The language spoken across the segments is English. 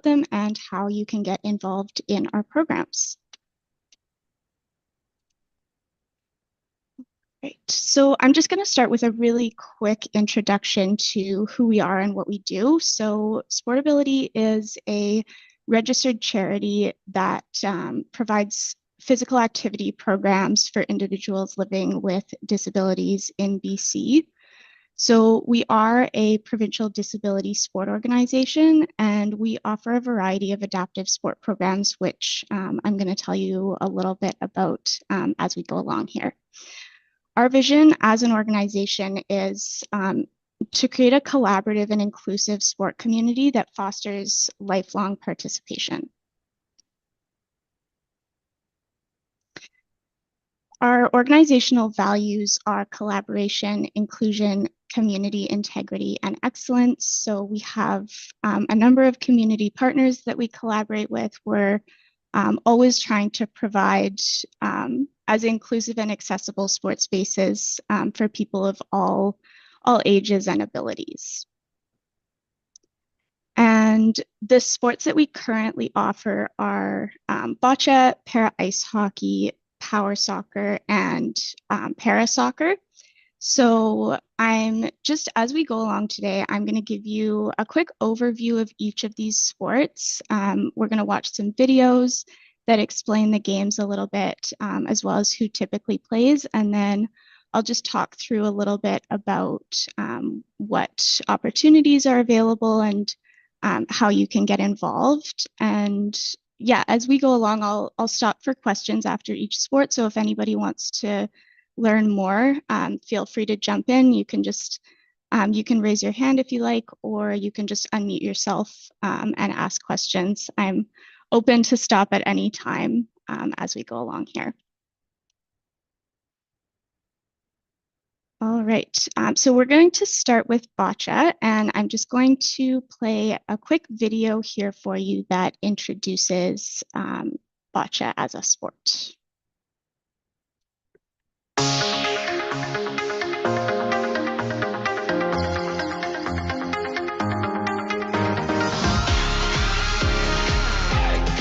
them and how you can get involved in our programs. Right. So I'm just going to start with a really quick introduction to who we are and what we do. So SportAbility is a registered charity that provides physical activity programs for individuals living with disabilities in BC. So we are a provincial disability sport organization, and we offer a variety of adaptive sport programs, which I'm going to tell you a little bit about as we go along here. Our vision as an organization is to create a collaborative and inclusive sport community that fosters lifelong participation. Our organizational values are collaboration, inclusion, community integrity, and excellence. So we have a number of community partners that we collaborate with. We're always trying to provide as inclusive and accessible sports spaces for people of all ages and abilities. And the sports that we currently offer are bocce, para ice hockey, power soccer, and para soccer. So I'm just, as we go along today, I'm going to give you a quick overview of each of these sports. We're going to watch some videos that explain the games a little bit, as well as who typically plays. And then I'll just talk through a little bit about what opportunities are available and how you can get involved. And yeah, as we go along, I'll stop for questions after each sport. So if anybody wants to learn more, feel free to jump in. You can just you can raise your hand if you like, or you can just unmute yourself and ask questions. I'm open to stop at any time as we go along here. All right, so we're going to start with bocce, and I'm just going to play a quick video here for you that introduces bocce as a sport.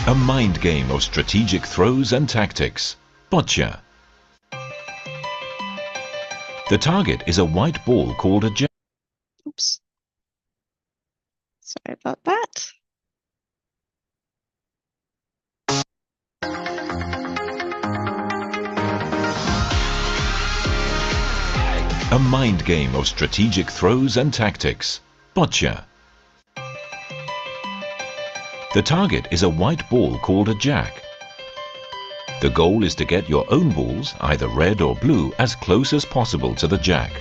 A mind game of strategic throws and tactics. Bocce. The target is a white ball called a jack. Oops. Sorry about that. A mind game of strategic throws and tactics. Bocce. The target is a white ball called a jack. The goal is to get your own balls, either red or blue, as close as possible to the jack.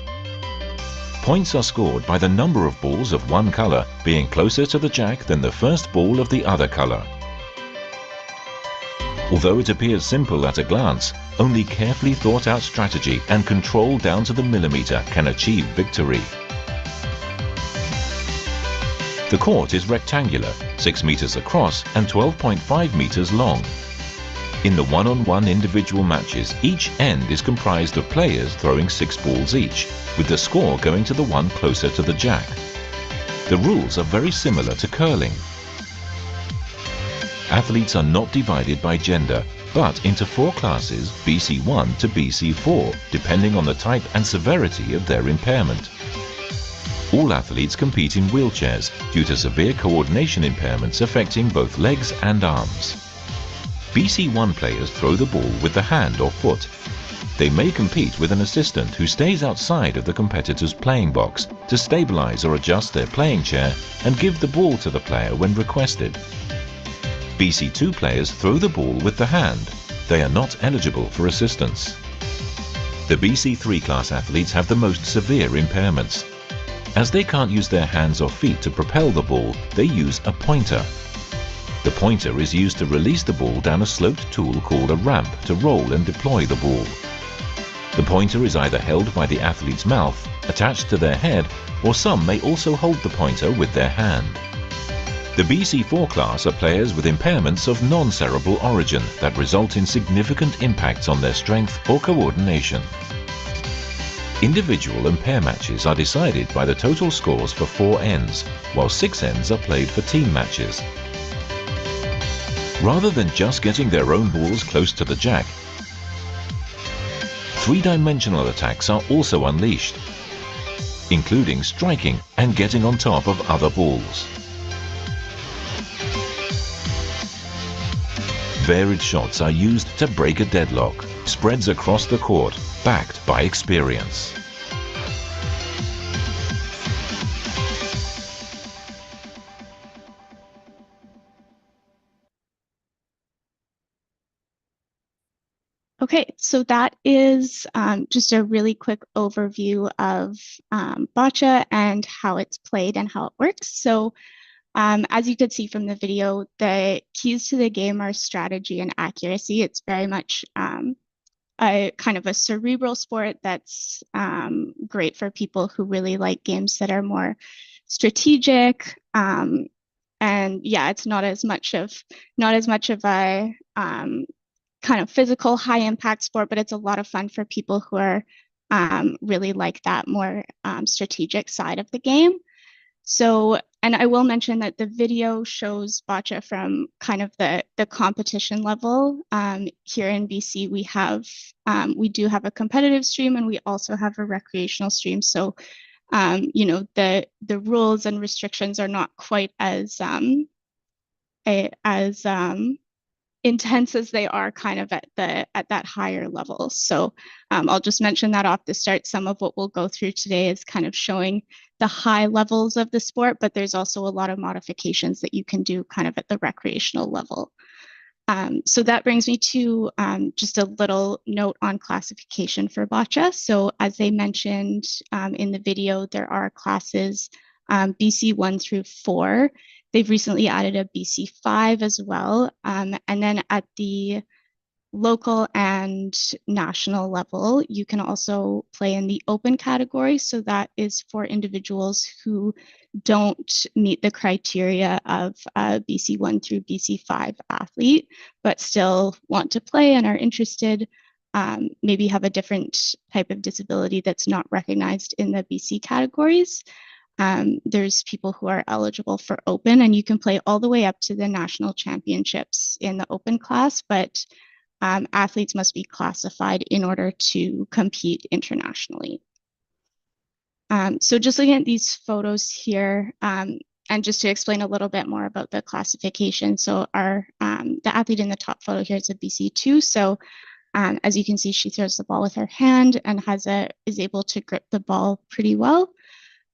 Points are scored by the number of balls of one color being closer to the jack than the first ball of the other color. Although it appears simple at a glance, only carefully thought out strategy and control down to the millimeter can achieve victory. The court is rectangular, 6 meters across and 12.5 meters long. In the one-on-one individual matches, each end is comprised of players throwing 6 balls each, with the score going to the one closer to the jack. The rules are very similar to curling. Athletes are not divided by gender, but into 4 classes, BC1 to BC4, depending on the type and severity of their impairment. All athletes compete in wheelchairs due to severe coordination impairments affecting both legs and arms. BC1 players throw the ball with the hand or foot. They may compete with an assistant who stays outside of the competitor's playing box to stabilize or adjust their playing chair and give the ball to the player when requested. BC2 players throw the ball with the hand. They are not eligible for assistance. The BC3 class athletes have the most severe impairments. As they can't use their hands or feet to propel the ball, they use a pointer. The pointer is used to release the ball down a sloped tool called a ramp to roll and deploy the ball. The pointer is either held by the athlete's mouth, attached to their head, or some may also hold the pointer with their hand. The BC4 class are players with impairments of non-cerebral origin that result in significant impacts on their strength or coordination. Individual and pair matches are decided by the total scores for 4 ends, while 6 ends are played for team matches. Rather than just getting their own balls close to the jack, three-dimensional attacks are also unleashed, including striking and getting on top of other balls. Varied shots are used to break a deadlock, spreads across the court, backed by experience. Okay, so that is just a really quick overview of bocce and how it's played and how it works. So as you could see from the video, the keys to the game are strategy and accuracy. It's very much a kind of a cerebral sport that's great for people who really like games that are more strategic. And yeah, it's not as much of a kind of physical, high impact sport, but it's a lot of fun for people who are really like that more strategic side of the game. So, and I will mention that the video shows bocce from kind of the competition level. Here in BC, we do have a competitive stream, and we also have a recreational stream. So, you know, the rules and restrictions are not quite as intense as they are kind of at that higher level. So I'll just mention that off the start. Some of what we'll go through today is kind of showing the high levels of the sport, but there's also a lot of modifications that you can do kind of at the recreational level. So that brings me to just a little note on classification for bocce. So as they mentioned in the video, there are classes BC 1 through 4. They've recently added a BC 5 as well. And then at the local and national level, you can also play in the open category. So that is for individuals who don't meet the criteria of a BC 1 through BC 5 athlete, but still want to play and are interested, maybe have a different type of disability that's not recognized in the BC categories. There's people who are eligible for open, and you can play all the way up to the national championships in the open class, but athletes must be classified in order to compete internationally. So just looking at these photos here, and just to explain a little bit more about the classification. So the athlete in the top photo here is a BC2. So as you can see, she throws the ball with her hand and is able to grip the ball pretty well.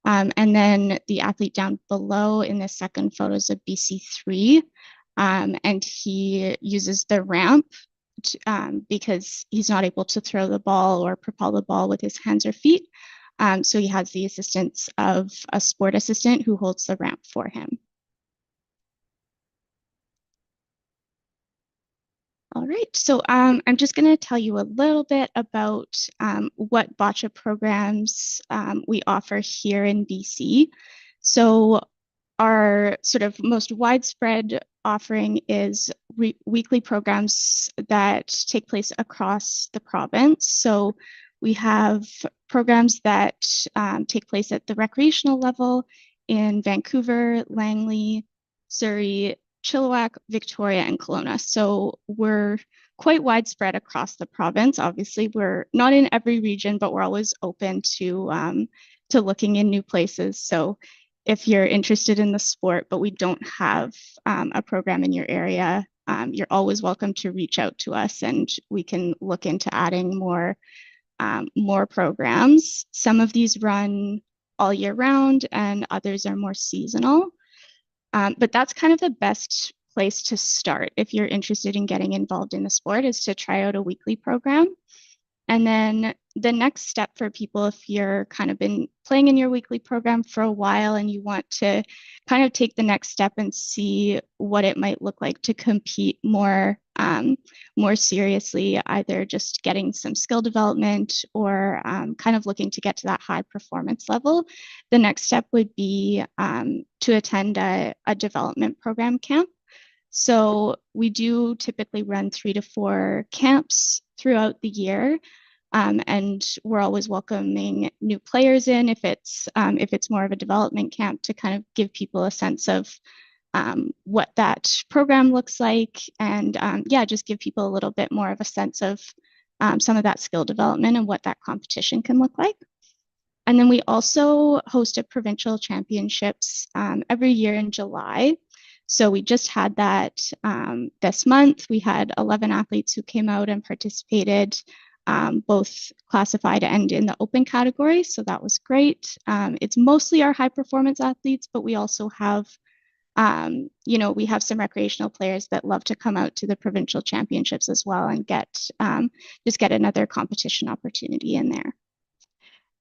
And then the athlete down below in the second photo is a BC3, and he uses the ramp because he's not able to throw the ball or propel the ball with his hands or feet. So he has the assistance of a sport assistant who holds the ramp for him. All right, so I'm just going to tell you a little bit about what bocce programs we offer here in BC. So our sort of most widespread offering is weekly programs that take place across the province. So we have programs that take place at the recreational level in Vancouver, Langley, Surrey, Chilliwack, Victoria, and Kelowna. So we're quite widespread across the province. Obviously, we're not in every region, but we're always open to looking in new places. So if you're interested in the sport, but we don't have a program in your area, you're always welcome to reach out to us, and we can look into adding more programs. Some of these run all year round, and others are more seasonal. But that's kind of the best place to start if you're interested in getting involved in the sport, is to try out a weekly program. And then the next step for people, if you're kind of been playing in your weekly program for a while and you want to kind of take the next step and see what it might look like to compete more seriously, either just getting some skill development or kind of looking to get to that high performance level, the next step would be to attend a development program camp. So we do typically run 3 to 4 camps throughout the year. And we're always welcoming new players in if it's more of a development camp, to kind of give people a sense of what that program looks like, and yeah, just give people a little bit more of a sense of some of that skill development and what that competition can look like. And then we also hosted provincial championships every year in July. So we just had that this month. We had 11 athletes who came out and participated, both classified and in the open category. So that was great. It's mostly our high performance athletes, but we also have, we have some recreational players that love to come out to the provincial championships as well and just get another competition opportunity in there.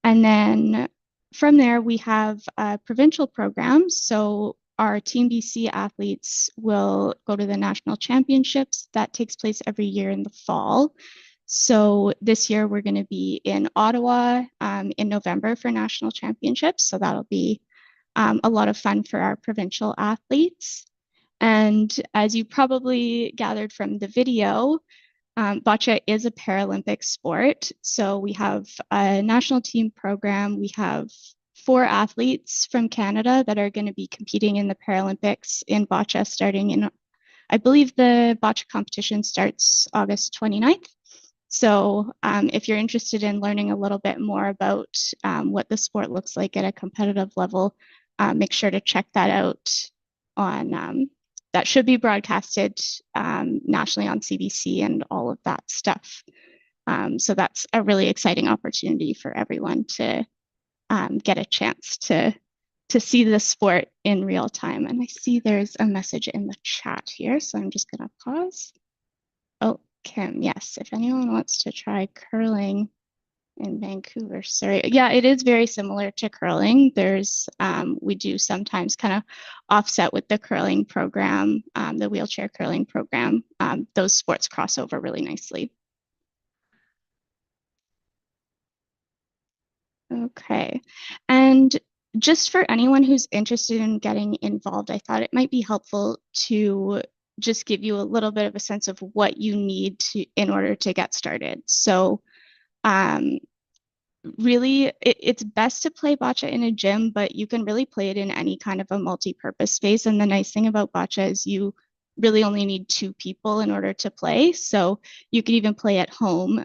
And then from there, we have provincial programs. So our Team BC athletes will go to the national championships. That takes place every year in the fall. So this year we're going to be in Ottawa in November for national championships. So that'll be a lot of fun for our provincial athletes. And as you probably gathered from the video, bocce is a Paralympic sport. So we have a national team program. We have 4 athletes from Canada that are going to be competing in the Paralympics in bocce starting in, I believe the bocce competition starts August 29th. So if you're interested in learning a little bit more about what the sport looks like at a competitive level, make sure to check that out on that should be broadcasted nationally on CBC and all of that stuff. So that's a really exciting opportunity for everyone to get a chance to see the sport in real time. And I see there's a message in the chat here, so I'm just gonna pause. Oh, Kim, yes, if anyone wants to try curling in Vancouver, sorry. Yeah, it is very similar to curling. There's, we do sometimes kind of offset with the curling program, the wheelchair curling program. Those sports cross over really nicely. Okay, and just for anyone who's interested in getting involved, I thought it might be helpful to just give you a little bit of a sense of what you need to in order to get started. So really, it's best to play bocce in a gym, but you can really play it in any kind of a multi-purpose space. And the nice thing about bocce is you really only need 2 people in order to play. So you could even play at home.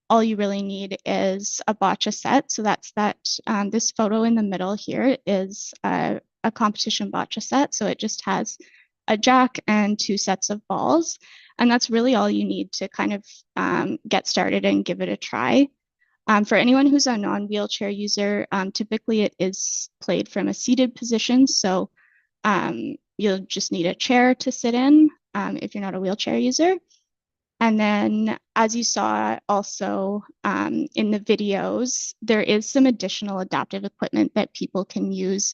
All you really need is a bocce set. So that's this photo in the middle here is a competition bocce set. So it just has a jack and 2 sets of balls. And that's really all you need to kind of get started and give it a try. For anyone who's a non-wheelchair user, typically it is played from a seated position. So you'll just need a chair to sit in if you're not a wheelchair user. And then as you saw also in the videos, there is some additional adaptive equipment that people can use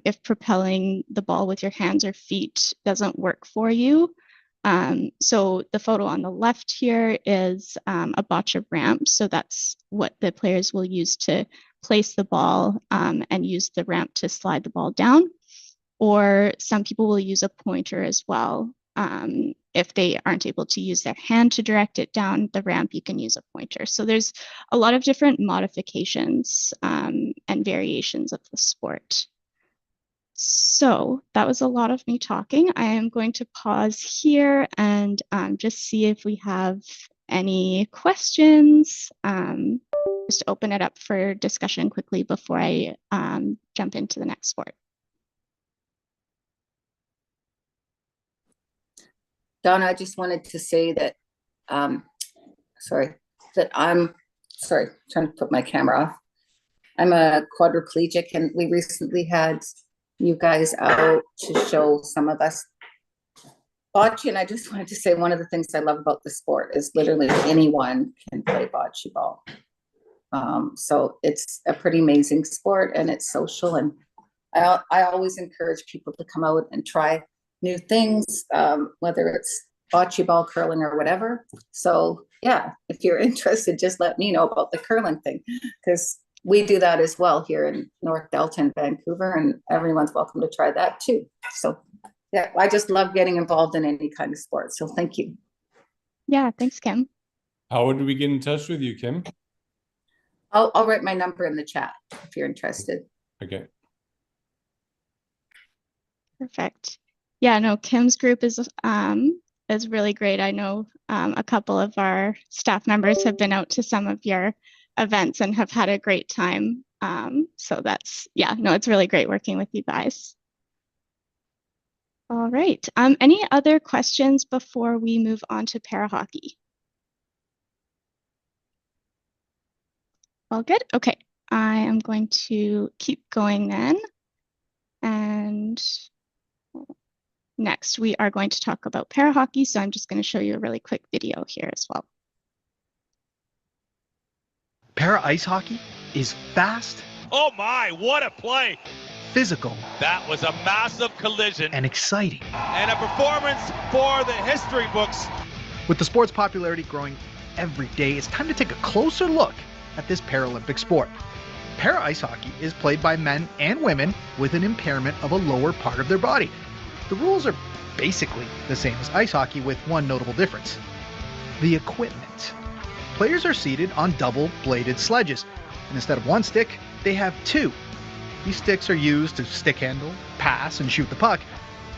if propelling the ball with your hands or feet doesn't work for you. So the photo on the left here is a bocce ramp. So that's what the players will use to place the ball and use the ramp to slide the ball down. Or some people will use a pointer as well. If they aren't able to use their hand to direct it down the ramp, you can use a pointer. So there's a lot of different modifications and variations of the sport. So that was a lot of me talking. I am going to pause here and just see if we have any questions. Just open it up for discussion quickly before I jump into the next sport. Donna, I just wanted to say that, I'm trying to put my camera off. I'm a quadriplegic, and we recently had you guys out to show some of us bocce, and I just wanted to say one of the things I love about the sport is literally anyone can play bocce ball. So it's a pretty amazing sport, and it's social, and I always encourage people to come out and try new things, whether it's bocce ball, curling, or whatever. So yeah, if you're interested, just let me know about the curling thing, because we do that as well here in North Delta and Vancouver, and everyone's welcome to try that too. So yeah, I just love getting involved in any kind of sport. So thank you. Yeah, thanks, Kim. How would we get in touch with you, Kim? I'll write my number in the chat if you're interested. Okay. Perfect. Yeah, no, Kim's group is really great. I know a couple of our staff members have been out to some of your events and have had a great time. So that's, yeah, no, it's really great working with you guys. All right. Any other questions before we move on to para hockey? All good? Okay. I am going to keep going then. And next, we are going to talk about para hockey. So I'm just going to show you a really quick video here as well. Para ice hockey is fast. Oh my, what a play! Physical. That was a massive collision. And exciting. And a performance for the history books. With the sport's popularity growing every day, it's time to take a closer look at this Paralympic sport. Para ice hockey is played by men and women with an impairment of a lower part of their body. The rules are basically the same as ice hockey with one notable difference: the equipment. Players are seated on double-bladed sledges, and instead of one stick, they have two. These sticks are used to stick handle, pass, and shoot the puck,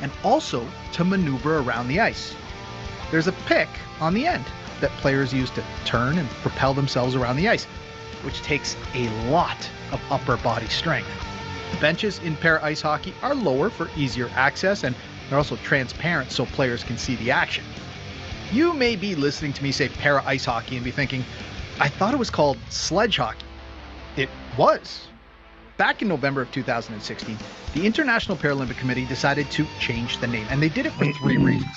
and also to maneuver around the ice. There's a pick on the end that players use to turn and propel themselves around the ice, which takes a lot of upper body strength. The benches in para ice hockey are lower for easier access, and they're also transparent so players can see the action. You may be listening to me say para ice hockey and be thinking, I thought it was called sledge hockey. It was. Back in November of 2016, the International Paralympic Committee decided to change the name, and they did it for three reasons: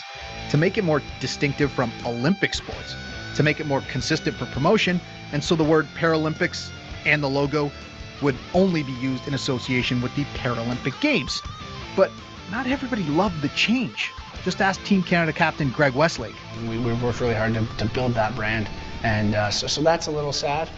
to make it more distinctive from Olympic sports, to make it more consistent for promotion, and so the word Paralympics and the logo would only be used in association with the Paralympic Games. But not everybody loved the change. Just ask Team Canada captain Greg Westlake. We worked really hard to build that brand, and so that's a little sad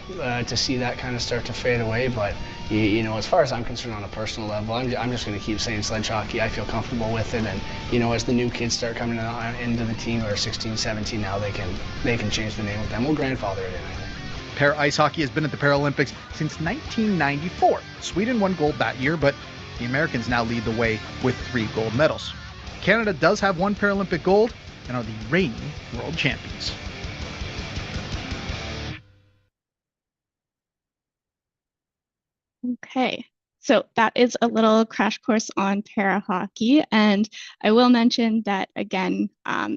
to see that kind of start to fade away. But you know, as far as I'm concerned on a personal level, I'm just going to keep saying sledge hockey. I feel comfortable with it, and you know, as the new kids start coming into the team, or 16, 17 now, they can change the name with them. We'll grandfather it in, I think. Para ice hockey has been at the Paralympics since 1994. Sweden won gold that year, but the Americans now lead the way with 3 gold medals. Canada does have 1 Paralympic gold and are the reigning world champions. Okay, so that is a little crash course on para hockey, and I will mention that again,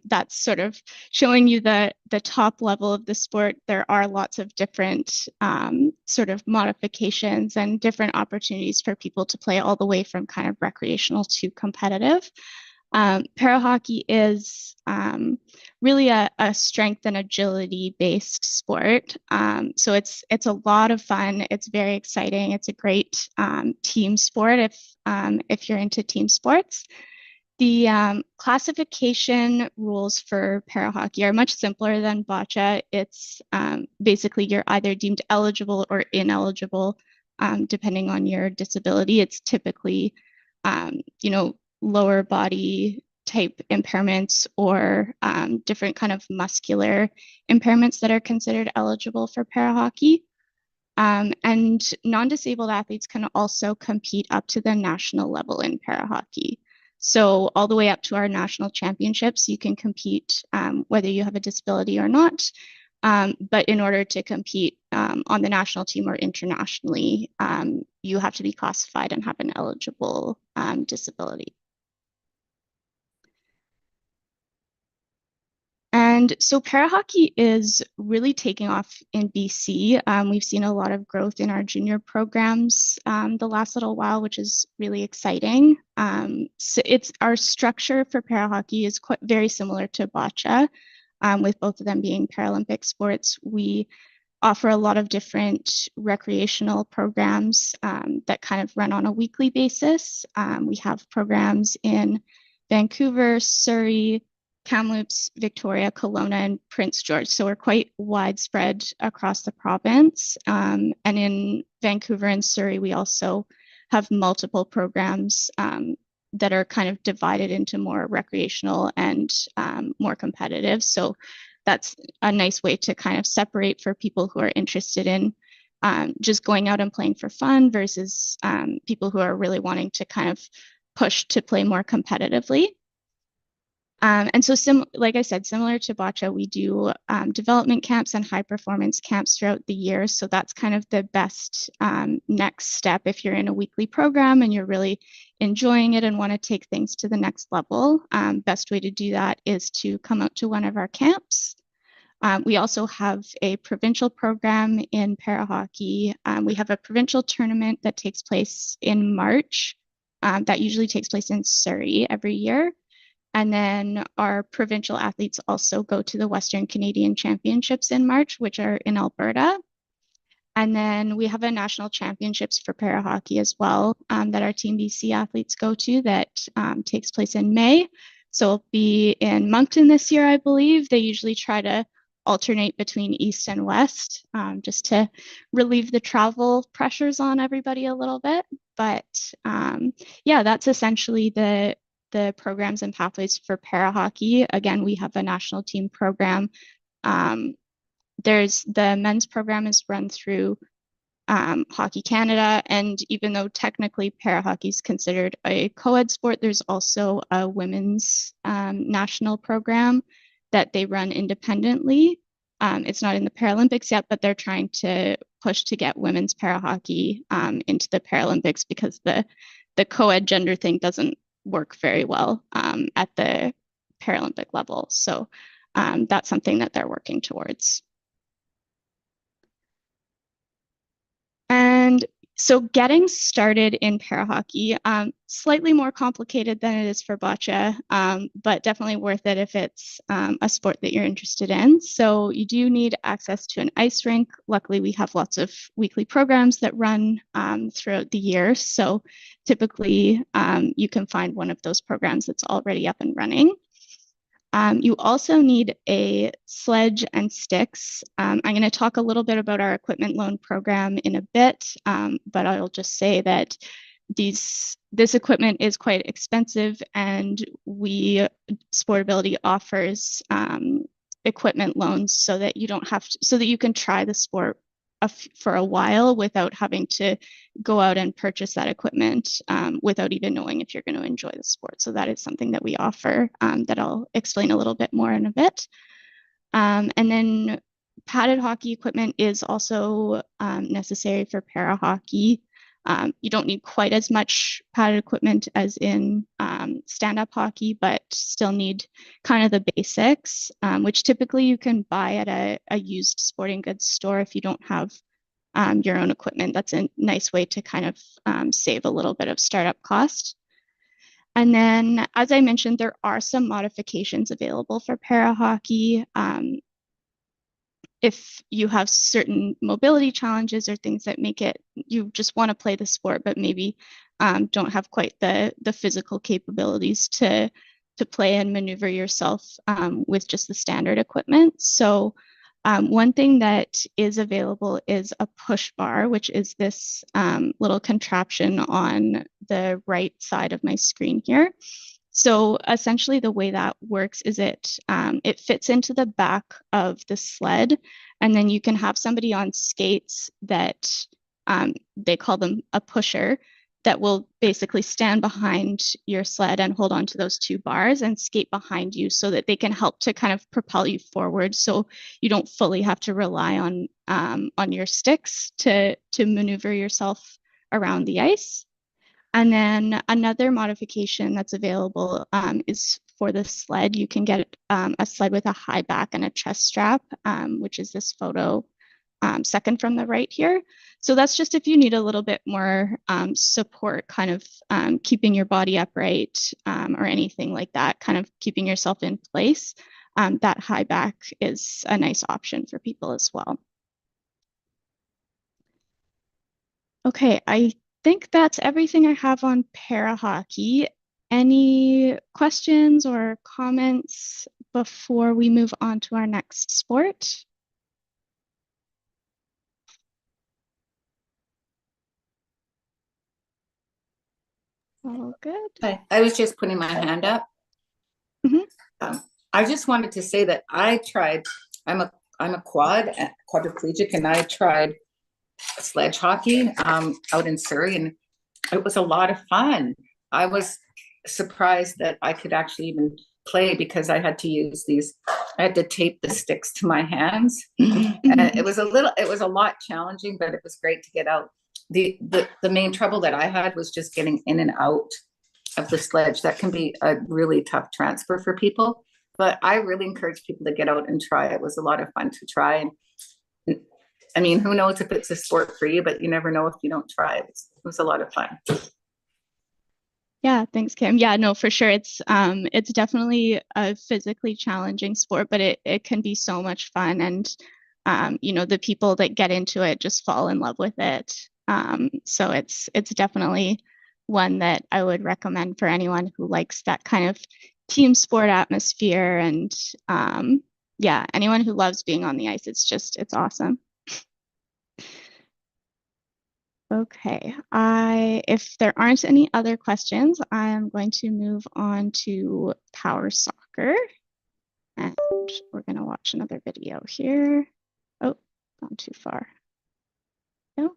that's sort of showing you the top level of the sport. There are lots of different sort of modifications and different opportunities for people to play, all the way from kind of recreational to competitive. Para hockey is really a strength and agility based sport. So it's a lot of fun. It's very exciting. It's a great team sport if you're into team sports. The classification rules for para hockey are much simpler than bocce. It's basically you're either deemed eligible or ineligible depending on your disability. It's typically lower body type impairments or different kind of muscular impairments that are considered eligible for para hockey. And non-disabled athletes can also compete up to the national level in para hockey. So all the way up to our national championships, you can compete whether you have a disability or not. But in order to compete on the national team or internationally, you have to be classified and have an eligible disability. And so para hockey is really taking off in BC. We've seen a lot of growth in our junior programs the last little while, which is really exciting. So our structure for para hockey is quite very similar to bocce, with both of them being Paralympic sports. We offer a lot of different recreational programs that kind of run on a weekly basis. We have programs in Vancouver, Surrey, Kamloops, Victoria, Kelowna, and Prince George. So we're quite widespread across the province. And in Vancouver and Surrey, we also have multiple programs that are kind of divided into more recreational and more competitive. So that's a nice way to kind of separate for people who are interested in just going out and playing for fun versus people who are really wanting to kind of push to play more competitively. And so, like I said, similar to bocce, we do development camps and high performance camps throughout the year. So that's kind of the best next step if you're in a weekly program and you're really enjoying it and want to take things to the next level. Best way to do that is to come out to one of our camps. We also have a provincial program in para hockey. We have a provincial tournament that takes place in March. That usually takes place in Surrey every year. And then our provincial athletes also go to the Western Canadian Championships in March, which are in Alberta. And then we have a national championships for para hockey as well that our Team BC athletes go to that takes place in May. So it'll be in Moncton this year, I believe. They usually try to alternate between East and West just to relieve the travel pressures on everybody a little bit. But yeah, that's essentially the programs and pathways for para hockey. Again, we have a national team program. There's the men's program is run through Hockey Canada, and even though technically para hockey is considered a co-ed sport, there's also a women's national program that they run independently. It's not in the Paralympics yet, but they're trying to push to get women's para hockey into the Paralympics because the co-ed gender thing doesn't work very well at the Paralympic level. So that's something that they're working towards. And so getting started in para hockey, slightly more complicated than it is for bocce, but definitely worth it if it's a sport that you're interested in. So you do need access to an ice rink. Luckily, we have lots of weekly programs that run throughout the year. So typically, you can find one of those programs that's already up and running. You also need a sledge and sticks. I'm going to talk a little bit about our equipment loan program in a bit, but I'll just say that this equipment is quite expensive, and SportAbility offers equipment loans so that you don't have to, so that you can try the sport for a while without having to go out and purchase that equipment without even knowing if you're going to enjoy the sport. So that is something that we offer that I'll explain a little bit more in a bit. And then padded hockey equipment is also necessary for para hockey. You don't need quite as much padded equipment as in stand-up hockey, but still need kind of the basics, which typically you can buy at a used sporting goods store if you don't have your own equipment. That's a nice way to kind of save a little bit of startup cost. And then, as I mentioned, there are some modifications available for para hockey. If you have certain mobility challenges or things that make it, you just want to play the sport, but maybe don't have quite the physical capabilities to play and maneuver yourself with just the standard equipment. So one thing that is available is a push bar, which is this little contraption on the right side of my screen here. So essentially the way that works is it fits into the back of the sled, and then you can have somebody on skates that they call them a pusher that will basically stand behind your sled and hold on to those two bars and skate behind you so that they can help to kind of propel you forward, so you don't fully have to rely on your sticks to maneuver yourself around the ice. And then another modification that's available is for the sled. You can get a sled with a high back and a chest strap, which is this photo second from the right here. So that's just if you need a little bit more support, kind of keeping your body upright or anything like that, kind of keeping yourself in place. That high back is a nice option for people as well. Okay, I think that's everything I have on para hockey. Any questions or comments before we move on to our next sport? All good. Hi, I was just putting my hand up. I just wanted to say that I tried, I'm a quadriplegic, and I tried sledge hockey out in Surrey, and it was a lot of fun. I was surprised that I could actually even play because I had to tape the sticks to my hands. And it was a lot challenging, but it was great to get out. The main trouble that I had was just getting in and out of the sledge. That can be a really tough transfer for people, but I really encourage people to get out and try. It was a lot of fun to try. And I mean, who knows if it's a sport for you, but you never know if you don't try. It was a lot of fun. Yeah, thanks, Kim. Yeah, no, for sure. It's definitely a physically challenging sport, but it can be so much fun. And the people that get into it just fall in love with it. So it's definitely one that I would recommend for anyone who likes that kind of team sport atmosphere. And anyone who loves being on the ice. It's awesome. Okay, if there aren't any other questions, I am going to move on to power soccer. And we're going to watch another video here. Oh, gone too far. No.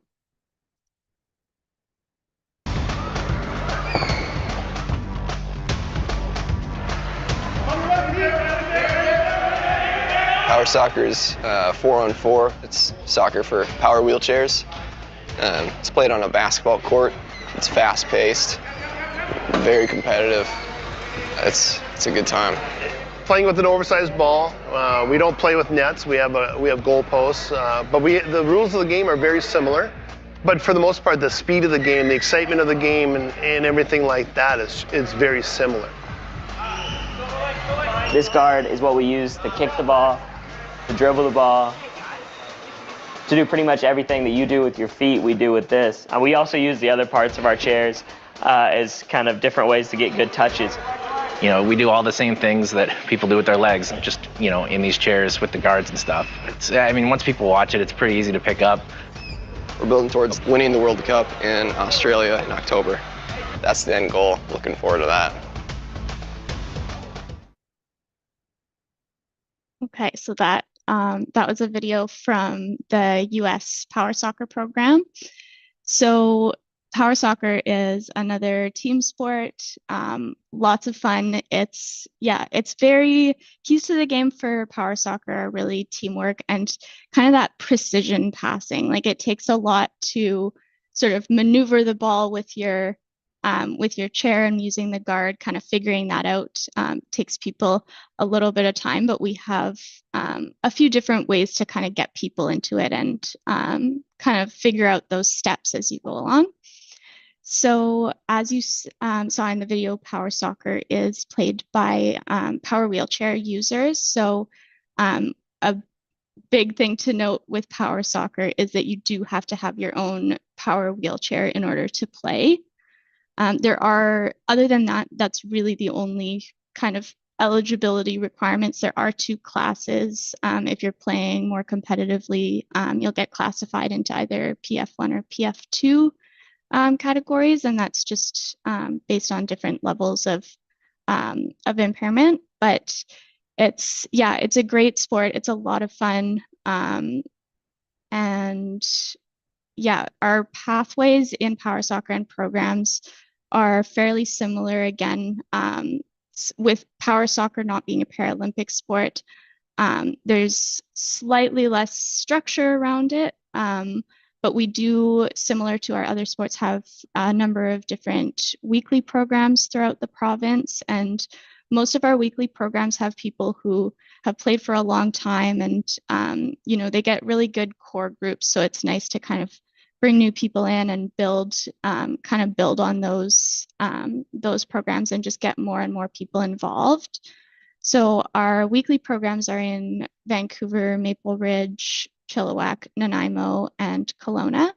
Power soccer is 4-on-4. It's soccer for power wheelchairs. It's played on a basketball court. It's fast-paced, very competitive. It's a good time. Playing with an oversized ball. We don't play with nets. We have goal posts, but the rules of the game are very similar. But for the most part, the speed of the game, the excitement of the game, and everything like that is very similar. This guard is what we use to kick the ball, to dribble the ball, to do pretty much everything that you do with your feet, we do with this. We also use the other parts of our chairs as kind of different ways to get good touches. We do all the same things that people do with their legs, just, in these chairs with the guards and stuff. Once people watch it, it's pretty easy to pick up. We're building towards winning the World Cup in Australia in October. That's the end goal. Looking forward to that. Okay, so that was a video from the US Power Soccer program. So power soccer is another team sport, lots of fun. It's very, keys to the game for power soccer are really teamwork and kind of that precision passing. Like it takes a lot to sort of maneuver the ball with your chair and using the guard, kind of figuring that out. Takes people a little bit of time, but we have a few different ways to kind of get people into it and kind of figure out those steps as you go along. So as you saw in the video, power soccer is played by power wheelchair users. So a big thing to note with power soccer is that you do have to have your own power wheelchair in order to play. Other than that, that's really the only kind of eligibility requirements. There are 2 classes. If you're playing more competitively, you'll get classified into either PF1 or PF2 categories, and that's just based on different levels of impairment. But it's a great sport. It's a lot of fun, and our pathways in power soccer and programs are fairly similar. Again, with power soccer not being a Paralympic sport, there's slightly less structure around it. But we do, similar to our other sports, have a number of different weekly programs throughout the province. And most of our weekly programs have people who have played for a long time, and they get really good core groups. So it's nice to kind of bring new people in and build on those programs and just get more and more people involved. So our weekly programs are in Vancouver, Maple Ridge, Chilliwack, Nanaimo, and Kelowna.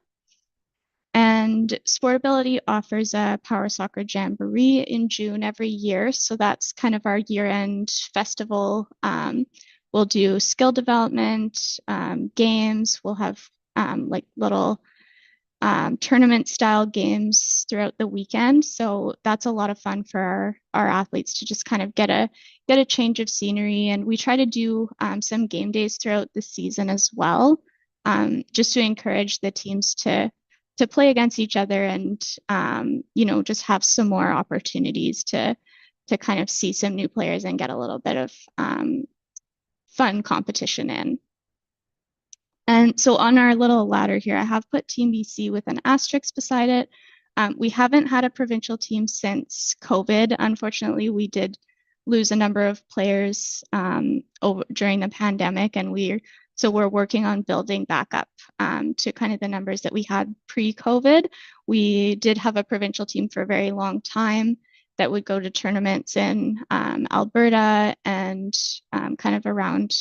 And SportAbility offers a power soccer jamboree in June every year. So that's kind of our year-end festival. We'll do skill development, games. We'll have little tournament style games throughout the weekend. So that's a lot of fun for our athletes to just kind of get a change of scenery. And we try to do some game days throughout the season as well, just to encourage the teams to play against each other and just have some more opportunities to kind of see some new players and get a little bit of fun competition in. And so on our little ladder here, I have put Team BC with an asterisk beside it. We haven't had a provincial team since COVID. Unfortunately, we did lose a number of players during the pandemic, and we're working on building back up to kind of the numbers that we had pre-COVID. We did have a provincial team for a very long time that would go to tournaments in Alberta and kind of around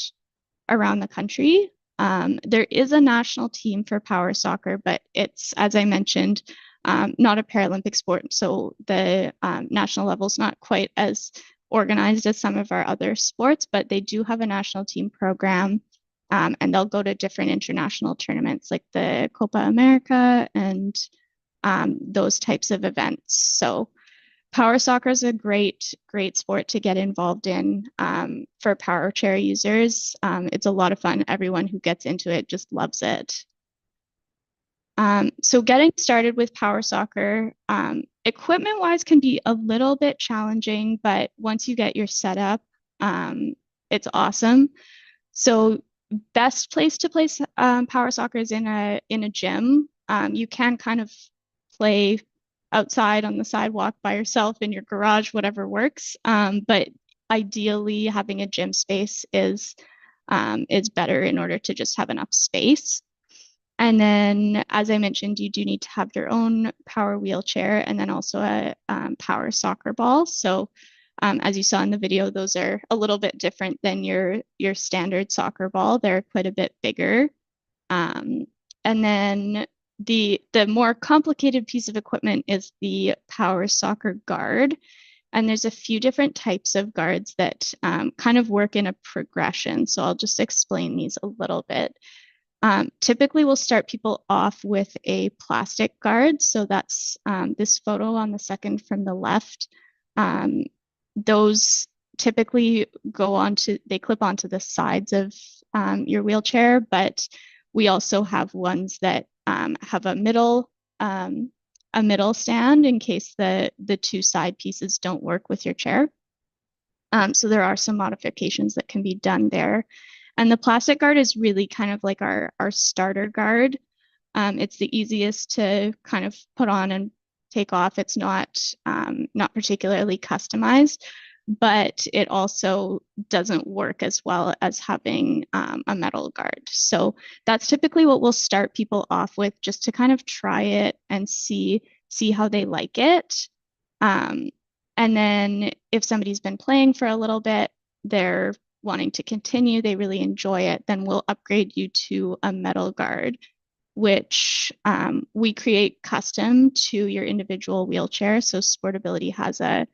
the country. There is a national team for power soccer, but it's, as I mentioned, not a Paralympic sport. So the national level is not quite as organized as some of our other sports, but they do have a national team program, and they'll go to different international tournaments like the Copa America and those types of events. So power soccer is a great sport to get involved in for power chair users. It's a lot of fun. Everyone who gets into it just loves it. So getting started with power soccer, equipment-wise can be a little bit challenging, but once you get your setup, it's awesome. So best place to play power soccer is in a gym. You can kind of play outside on the sidewalk by yourself in your garage, whatever works. But ideally, having a gym space is better in order to just have enough space. And then, as I mentioned, you do need to have your own power wheelchair and then also a power soccer ball. So as you saw in the video, those are a little bit different than your standard soccer ball. They're quite a bit bigger. And then the more complicated piece of equipment is the power soccer guard. And there's a few different types of guards that kind of work in a progression. So I'll just explain these a little bit. Typically, we'll start people off with a plastic guard. So that's this photo on the second from the left. Those typically they clip onto the sides of your wheelchair, but we also have ones that have a middle stand in case the two side pieces don't work with your chair. So there are some modifications that can be done there. And the plastic guard is really kind of like our starter guard. It's the easiest to kind of put on and take off. It's not particularly customized, but it also doesn't work as well as having a metal guard. So that's typically what we'll start people off with, just to kind of try it and see how they like it. And then if somebody's been playing for a little bit, they're wanting to continue, they really enjoy it, then we'll upgrade you to a metal guard, which we create custom to your individual wheelchair. So SportAbility has a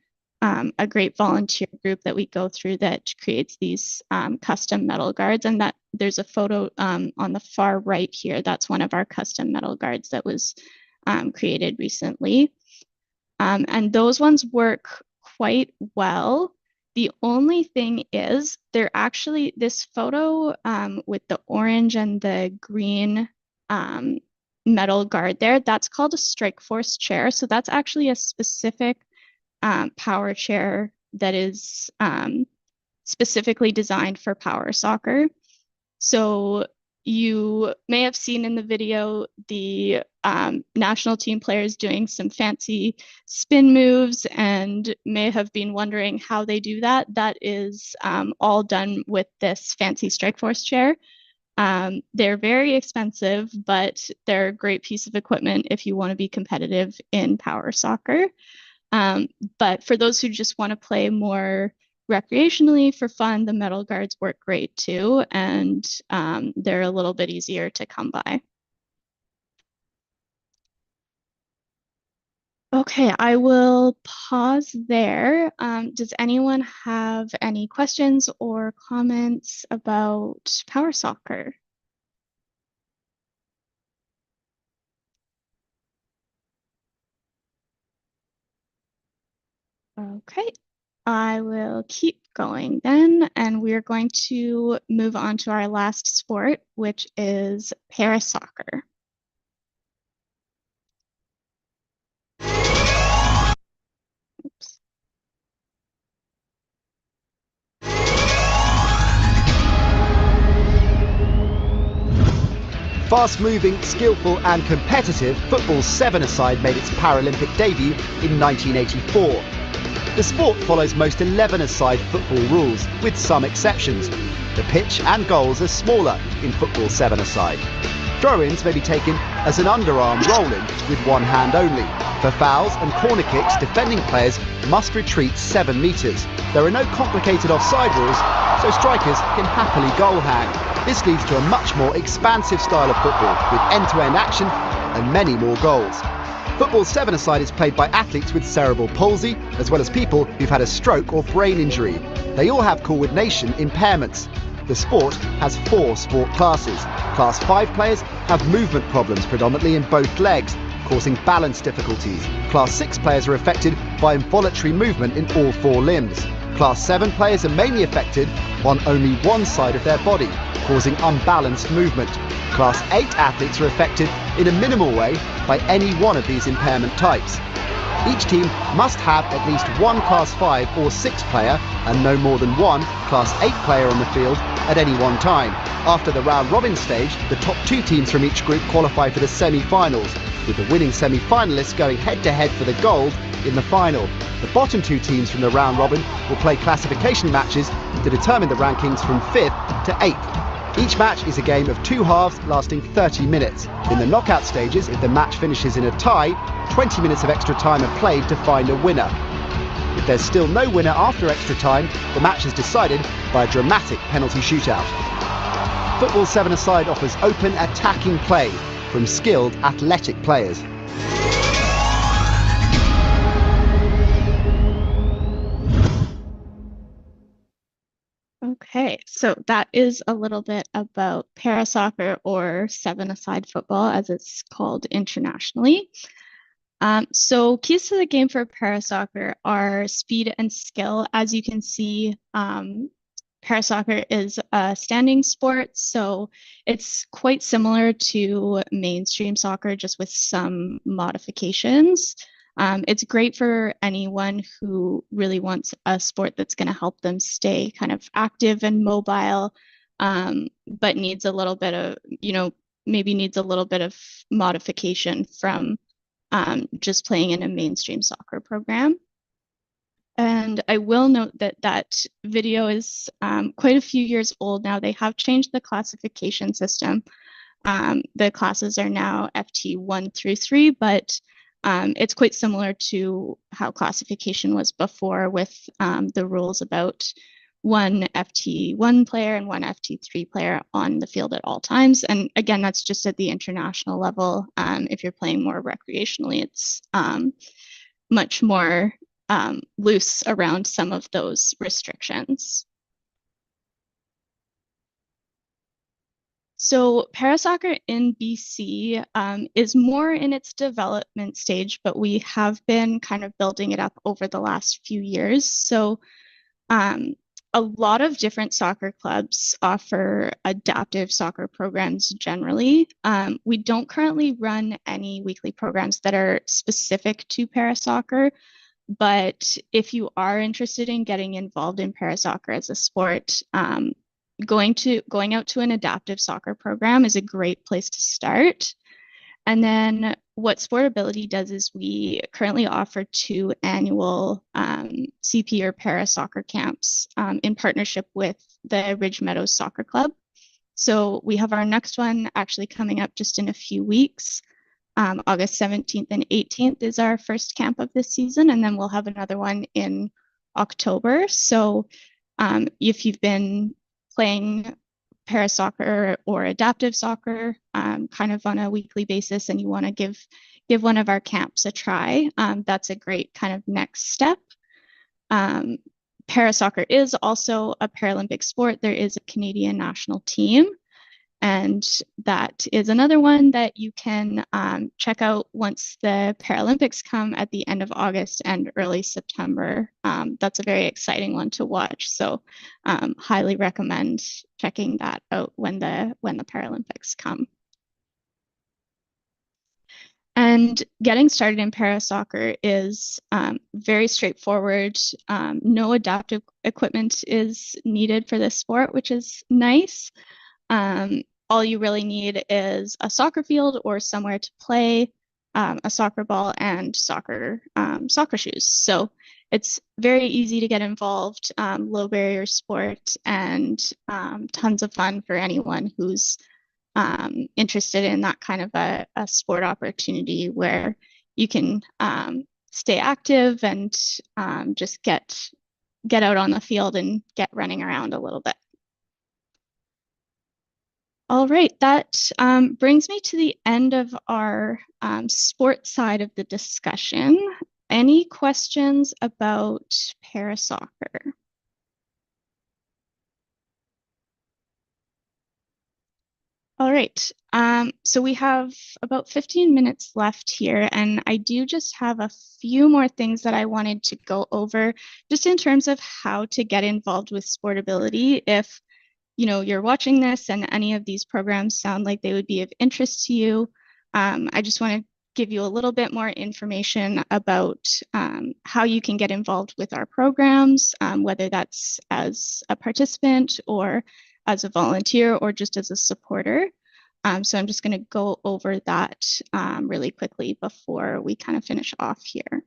great volunteer group that we go through that creates these custom metal guards. And that there's a photo on the far right here. That's one of our custom metal guards that was created recently. And those ones work quite well. The only thing is this photo with the orange and the green metal guard there, that's called a strike force chair. So that's actually a specific power chair that is specifically designed for power soccer. So you may have seen in the video the national team players doing some fancy spin moves and may have been wondering how they do that. That is all done with this fancy strike force chair. They're very expensive, but they're a great piece of equipment if you want to be competitive in power soccer. But for those who just want to play more recreationally for fun, the metal guards work great too, and they're a little bit easier to come by. Okay, I will pause there. Does anyone have any questions or comments about power soccer? Okay, I will keep going then, and we're going to move on to our last sport, which is para soccer. Oops. Fast-moving, skillful and competitive, football's seven-a-side made its Paralympic debut in 1984. The sport follows most 11-a-side football rules, with some exceptions. The pitch and goals are smaller in football seven-a-side. Throw-ins may be taken as an underarm roll-in with one hand only. For fouls and corner kicks, defending players must retreat 7 metres. There are no complicated offside rules, so strikers can happily goal hang. This leads to a much more expansive style of football, with end-to-end action and many more goals. Football seven-a-side is played by athletes with cerebral palsy, as well as people who've had a stroke or brain injury. They all have coordination impairments. The sport has 4 sport classes. Class 5 players have movement problems, predominantly in both legs, causing balance difficulties. Class 6 players are affected by involuntary movement in all 4 limbs. Class 7 players are mainly affected on only one side of their body, causing unbalanced movement. Class 8 athletes are affected in a minimal way by any one of these impairment types. Each team must have at least one Class 5 or 6 player and no more than one Class 8 player on the field at any one time. After the round-robin stage, the top 2 teams from each group qualify for the semi-finals, with the winning semi-finalists going head-to-head for the gold in the final. The bottom 2 teams from the round-robin will play classification matches to determine the rankings from 5th to 8th. Each match is a game of 2 halves lasting 30 minutes. In the knockout stages, if the match finishes in a tie, 20 minutes of extra time are played to find a winner. If there's still no winner after extra time, the match is decided by a dramatic penalty shootout. Football seven-a-side offers open attacking play from skilled athletic players. Okay, so that is a little bit about para soccer, or seven-a-side football as it's called internationally. So keys to the game for para soccer are speed and skill. As you can see, para soccer is a standing sport, so it's quite similar to mainstream soccer, just with some modifications. It's great for anyone who really wants a sport that's going to help them stay kind of active and mobile, but needs a little bit of, maybe needs a little bit of modification from just playing in a mainstream soccer program. And I will note that that video is quite a few years old now. They have changed the classification system. The classes are now FT 1 through 3, but it's quite similar to how classification was before, with the rules about one FT1 player and one FT3 player on the field at all times. And again, that's just at the international level. If you're playing more recreationally, it's much more loose around some of those restrictions. So para soccer in BC is more in its development stage, but we have been kind of building it up over the last few years. So a lot of different soccer clubs offer adaptive soccer programs generally. We don't currently run any weekly programs that are specific to para soccer, but if you are interested in getting involved in para soccer as a sport, going out to an adaptive soccer program is a great place to start. And then what SportAbility does is we currently offer 2 annual CP or para soccer camps in partnership with the Ridge Meadows Soccer Club. So we have our next one actually coming up just in a few weeks. August 17th and 18th is our first camp of this season, and then we'll have another one in October. So if you've been playing para soccer or adaptive soccer kind of on a weekly basis and you want to give one of our camps a try, that's a great kind of next step. Para soccer is also a Paralympic sport. There is a Canadian national team, and that is another one that you can check out once the Paralympics come at the end of August and early September. That's a very exciting one to watch. So highly recommend checking that out when the Paralympics come. And getting started in para soccer is very straightforward. No adaptive equipment is needed for this sport, which is nice. all you really need is a soccer field or somewhere to play, a soccer ball, and soccer shoes. So it's very easy to get involved, low barrier sport, and tons of fun for anyone who's interested in that kind of a sport opportunity where you can stay active and just get out on the field and get running around a little bit. All right, that brings me to the end of our sports side of the discussion. Any questions about para soccer? All right, so we have about 15 minutes left here, and I do just have a few more things that I wanted to go over just in terms of how to get involved with SportAbility. If you're watching this and any of these programs sound like they would be of interest to you, I just want to give you a little bit more information about how you can get involved with our programs, whether that's as a participant or as a volunteer or just as a supporter. So I'm just going to go over that really quickly before we kind of finish off here.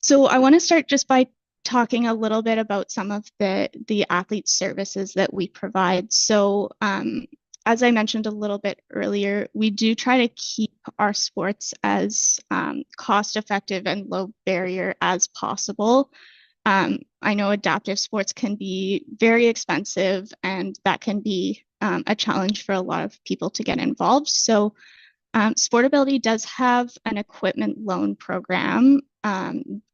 So I want to start just by talking a little bit about some of the athlete services that we provide. So as I mentioned a little bit earlier, we do try to keep our sports as cost effective and low barrier as possible. I know adaptive sports can be very expensive, and that can be a challenge for a lot of people to get involved. So SportAbility does have an equipment loan program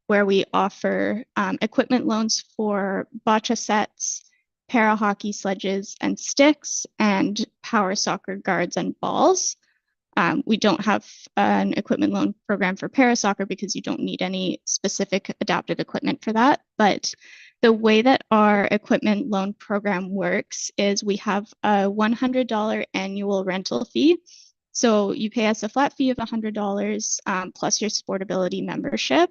where we offer equipment loans for bocce sets, para hockey sledges and sticks, and power soccer guards and balls. We don't have an equipment loan program for para soccer because you don't need any specific adaptive equipment for that. But the way that our equipment loan program works is we have a $100 annual rental fee. So you pay us a flat fee of $100 plus your SportAbility membership,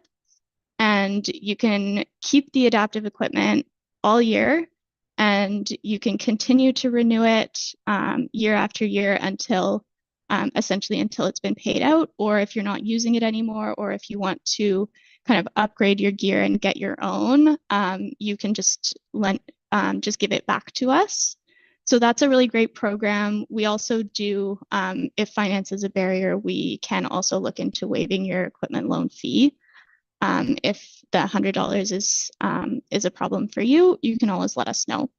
and you can keep the adaptive equipment all year, and you can continue to renew it year after year until essentially until it's been paid out, or if you're not using it anymore, or if you want to kind of upgrade your gear and get your own, you can just give it back to us. So that's a really great program. We also do, if finance is a barrier, we can also look into waiving your equipment loan fee. If the $100 is a problem for you, you can always let us know.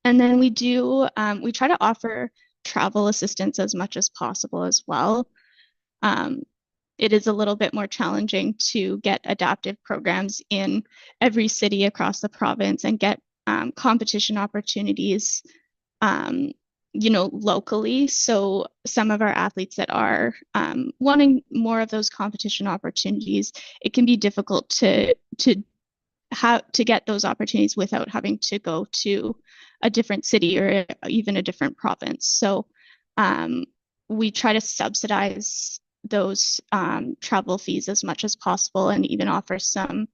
And then we try to offer travel assistance as much as possible as well. It is a little bit more challenging to get adaptive programs in every city across the province and get competition opportunities, locally. So some of our athletes that are wanting more of those competition opportunities, it can be difficult to get those opportunities without having to go to a different city or even a different province. So we try to subsidize those travel fees as much as possible, and even offer some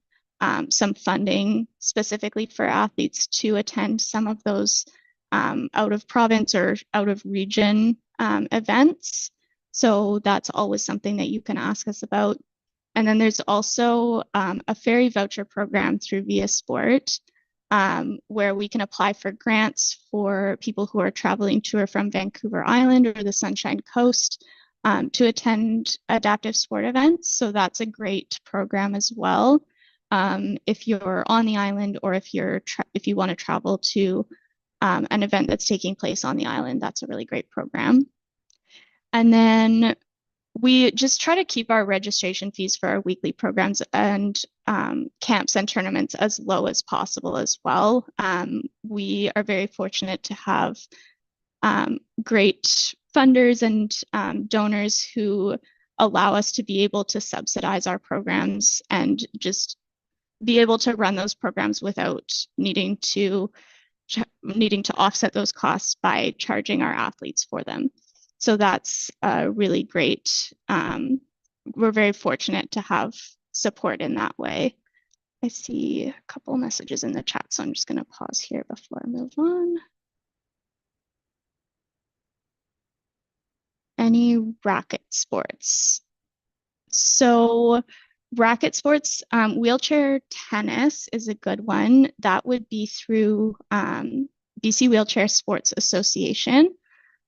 funding specifically for athletes to attend some of those out of province or out of region events. So that's always something that you can ask us about. And then there's also a ferry voucher program through viaSport, where we can apply for grants for people who are traveling to or from Vancouver Island or the Sunshine Coast to attend adaptive sport events. So that's a great program as well. If you're on the island, or if you want to travel to an event that's taking place on the island, that's a really great program. And then we just try to keep our registration fees for our weekly programs and camps and tournaments as low as possible as well. We are very fortunate to have great funders and donors who allow us to be able to subsidize our programs and just be able to run those programs without needing to offset those costs by charging our athletes for them. So that's really great. We're very fortunate to have support in that way. I see a couple messages in the chat, so I'm just going to pause here before I move on. Any racket sports? So racket sports, wheelchair tennis is a good one. That would be through BC Wheelchair Sports Association.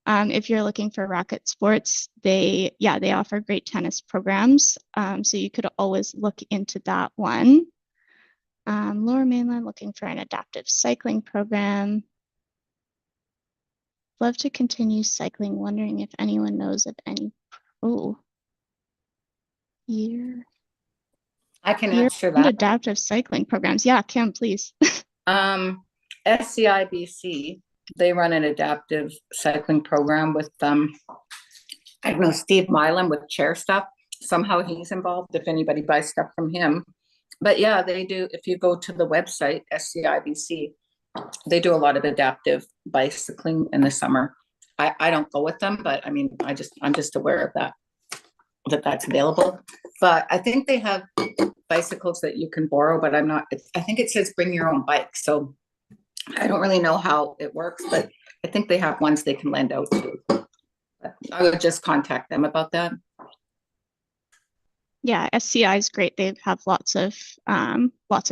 If you're looking for racket sports, they offer great tennis programs. So you could always look into that one. Lower Mainland looking for an adaptive cycling program. Love to continue cycling, wondering if anyone knows of any. Year. I can answer that. Adaptive cycling programs. Yeah, Kim, please. SCIBC, they run an adaptive cycling program with I know Steve Milam with chair stuff. Somehow he's involved if anybody buys stuff from him. But yeah, they do. If you go to the website, SCIBC, they do a lot of adaptive bicycling in the summer. I don't go with them, but I mean, I'm just aware of that's available. But I think they have bicycles that you can borrow, but I think it says bring your own bike. So I don't really know how it works, but I think they have ones they can lend out to. But I would just contact them about that. Yeah, SCI is great. They have lots of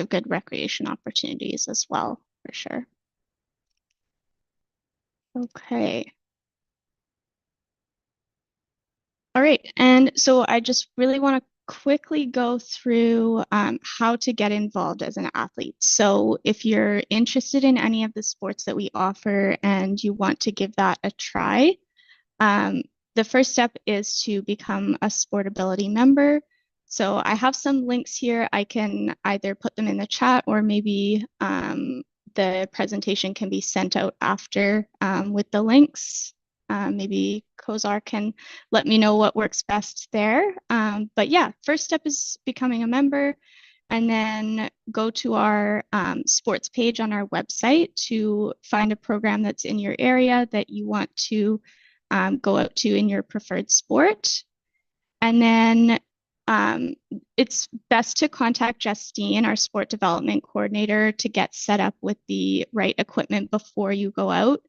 good recreation opportunities as well, for sure. Okay. All right, and so I just really want to quickly go through how to get involved as an athlete. So if you're interested in any of the sports that we offer and you want to give that a try, the first step is to become a SportAbility member. So I have some links here. I can either put them in the chat or maybe the presentation can be sent out after with the links. Maybe Kozar can let me know what works best there. But yeah, first step is becoming a member, and then go to our sports page on our website to find a program that's in your area that you want to go out to in your preferred sport. And then it's best to contact Justine, our sport development coordinator, to get set up with the right equipment before you go out.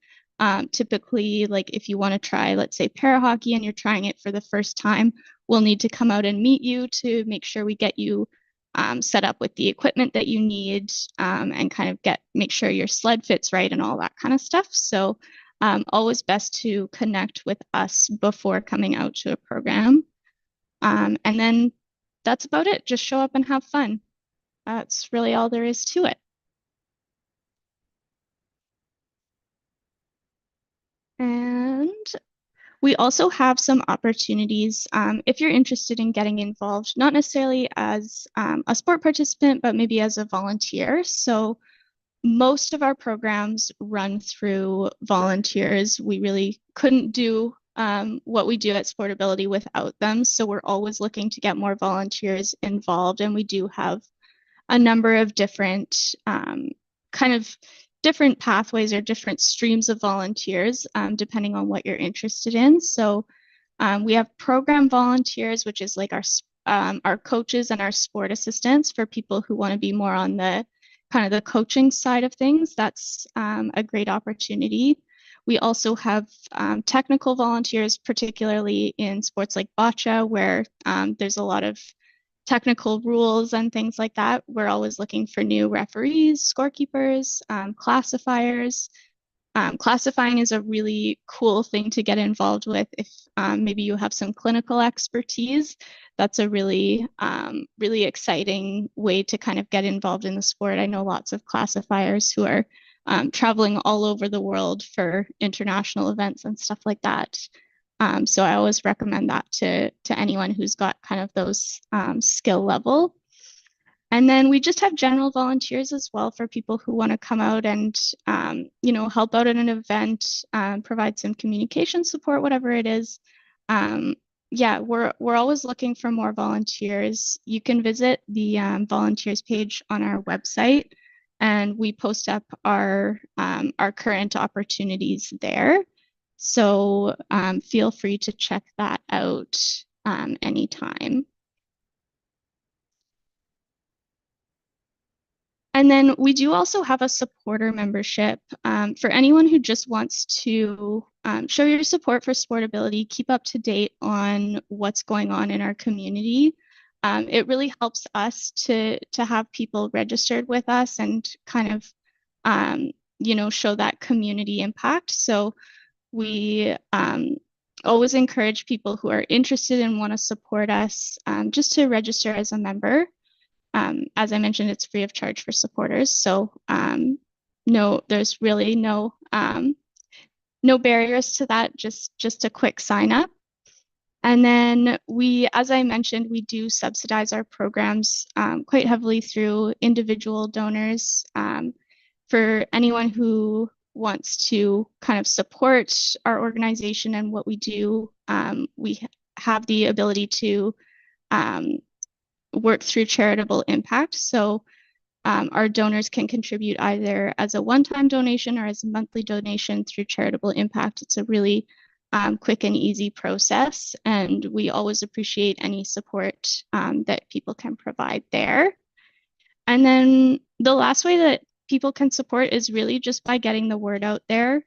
Typically, like if you want to try, let's say, para hockey and you're trying it for the first time, we'll need to come out and meet you to make sure we get you set up with the equipment that you need and kind of make sure your sled fits right and all that kind of stuff. So always best to connect with us before coming out to a program. And then that's about it. Just show up and have fun. That's really all there is to it. And we also have some opportunities if you're interested in getting involved, not necessarily as a sport participant, but maybe as a volunteer. So most of our programs run through volunteers. We really couldn't do what we do at SportAbility without them. So we're always looking to get more volunteers involved. And we do have a number of different different pathways or different streams of volunteers, depending on what you're interested in. So we have program volunteers, which is like our coaches and our sport assistants for people who want to be more on the kind of the coaching side of things. That's a great opportunity. We also have technical volunteers, particularly in sports like bocce, where there's a lot of technical rules and things like that. We're always looking for new referees, scorekeepers, classifiers. Classifying is a really cool thing to get involved with if maybe you have some clinical expertise. That's a really, really exciting way to kind of get involved in the sport. I know lots of classifiers who are traveling all over the world for international events and stuff like that. So I always recommend that to anyone who's got kind of those skill level. And then we just have general volunteers as well for people who want to come out and, help out at an event, provide some communication support, whatever it is. We're always looking for more volunteers. You can visit the volunteers page on our website, and we post up our current opportunities there. So feel free to check that out anytime. And then we do also have a supporter membership for anyone who just wants to show your support for SportAbility, keep up to date on what's going on in our community. It really helps us to have people registered with us and kind of, show that community impact. So we always encourage people who are interested and want to support us just to register as a member. As I mentioned, it's free of charge for supporters. So no, there's really no barriers to that, just a quick sign up. And then as I mentioned, we do subsidize our programs quite heavily through individual donors. For anyone who wants to kind of support our organization and what we do, we have the ability to work through charitable impact. So our donors can contribute either as a one-time donation or as a monthly donation through charitable impact. It's a really quick and easy process, and we always appreciate any support that people can provide there. And then the last way that people can support is really just by getting the word out there.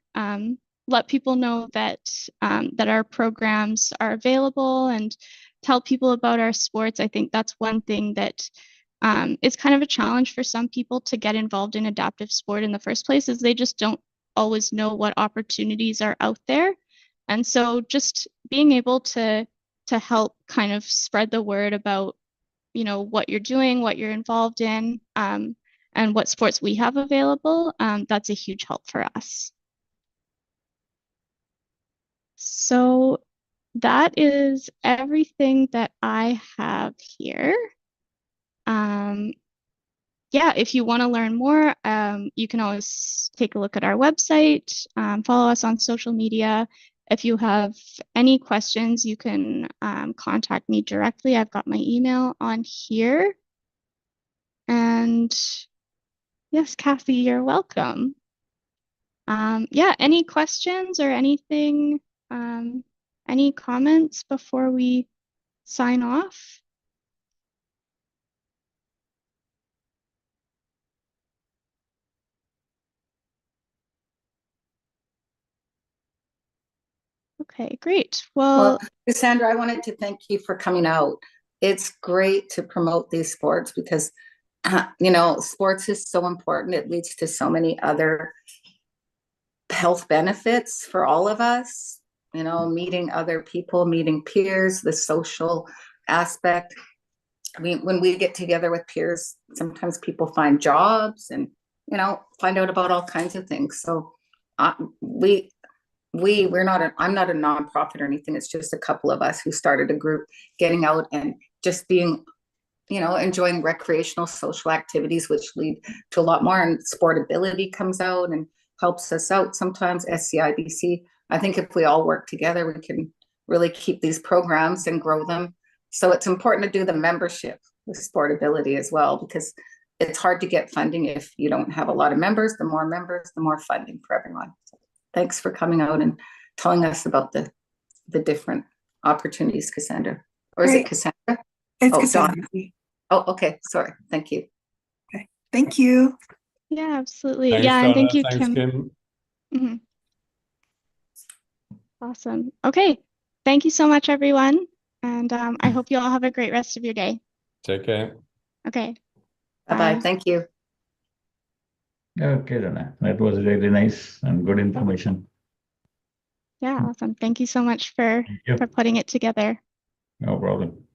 Let people know that our programs are available and tell people about our sports. I think that's one thing that is kind of a challenge for some people to get involved in adaptive sport in the first place, is they just don't always know what opportunities are out there. And so just being able to help kind of spread the word about, what you're doing, what you're involved in, and what sports we have available, that's a huge help for us. So that is everything that I have here. Yeah, if you want to learn more, you can always take a look at our website, follow us on social media. If you have any questions, you can contact me directly. I've got my email on here. And yes, Kathy, you're welcome. Yeah, any questions or anything, any comments before we sign off? Okay, great. Well, Cassandra, I wanted to thank you for coming out. It's great to promote these sports because, sports is so important. It leads to so many other health benefits for all of us, meeting other people, meeting peers, the social aspect. I mean, when we get together with peers, sometimes people find jobs and, find out about all kinds of things. So I'm not a nonprofit or anything. It's just a couple of us who started a group getting out and just being, enjoying recreational social activities, which lead to a lot more. And SportAbility comes out and helps us out sometimes, SCIBC. I think if we all work together, we can really keep these programs and grow them. So it's important to do the membership with SportAbility as well, because it's hard to get funding if you don't have a lot of members. The more members, the more funding for everyone. So thanks for coming out and telling us about the different opportunities, Cassandra. Or is it Cassandra? It's Cassandra. Donna. Oh, okay. Sorry. Thank you. Okay. Thank you. Yeah, absolutely. Thanks, yeah, Donna. and thank you, Thanks, Kim. Mm-hmm. Awesome. Okay. Thank you so much, everyone. And I hope you all have a great rest of your day. Take care. Okay. Bye-bye. Thank you. Okay, Donna. That was really nice and good information. Yeah, awesome. Thank you so much for putting it together. No problem.